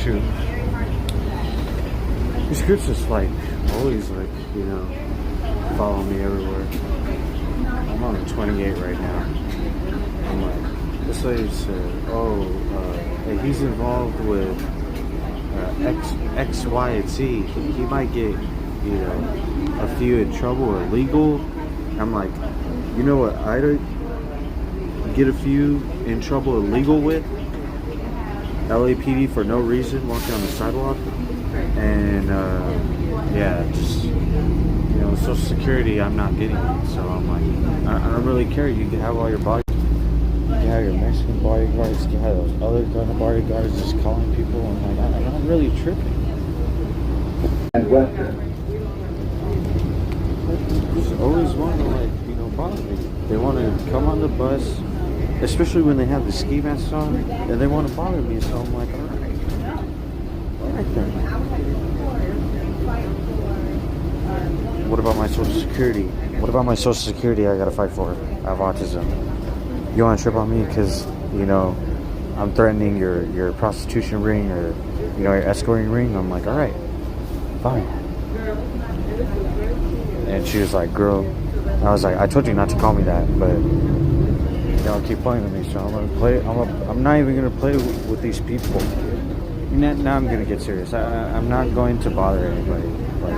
shoot. These groups just like always like, follow me everywhere. I'm on 28 right now. I'm like, this lady said, hey, he's involved with X, Y, and Z. He might get, a few in trouble or legal. I'm like, you know what I'd get a few in trouble or legal with? LAPD for no reason, walking on the sidewalk. And, just, Social Security I'm not getting it. So I'm like, I don't really care. You can have all your body. You can have your Mexican bodyguards. You can have those other kind of bodyguards just calling people. I'm like, I'm not really tripping. And Western. Just always want to, bother me. They want to come on the bus, especially when they have the ski masks on, and they want to bother me. So I'm like, all right then. What about my Social Security? What about my Social Security I gotta fight for? I have autism. You want to trip on me because, I'm threatening your prostitution ring or, your escorting ring? I'm like, all right, fine. And she was like, girl, I was like, I told you not to call me that, but y'all keep playing with me, so I'm gonna play. I'm not even gonna play with these people. Now I'm gonna get serious. I'm not going to bother anybody. Like,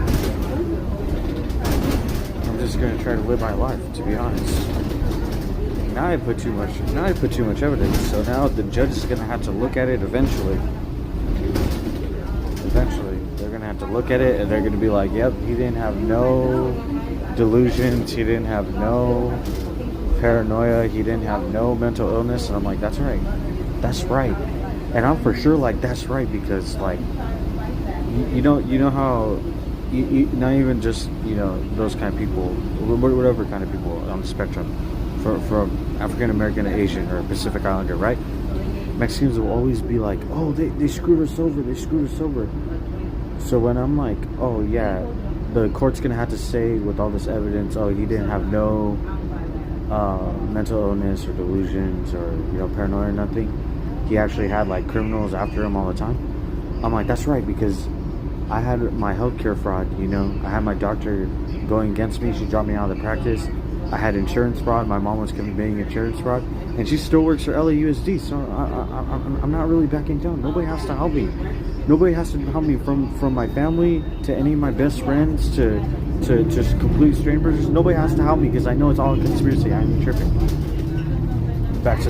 I'm just gonna try to live my life, to be honest. Now I put too much evidence, so now the judge is gonna have to look at it eventually. They're gonna have to look at it, and they're gonna be like, yep, he didn't have no delusions, he didn't have no paranoia, he didn't have no mental illness. And I'm like, that's right, and I'm for sure like, that's right, because like, you know how not even just those kind of people, whatever kind of people on the spectrum, from African American, Asian, or Pacific Islander, right? Mexicans will always be like, oh, they screwed us over. So when I'm like, oh yeah, the court's gonna have to say with all this evidence, oh, he didn't have no mental illness or delusions or paranoia or nothing. He actually had like criminals after him all the time. I'm like, that's right, because I had my healthcare fraud. I had my doctor going against me. She dropped me out of the practice. I had insurance fraud. My mom was committing insurance fraud, and she still works for LAUSD. So I'm not really backing down. Nobody has to help me. Nobody has to help me, from my family to any of my best friends to just complete strangers. Nobody has to help me, because I know it's all a conspiracy. I'm tripping. Back to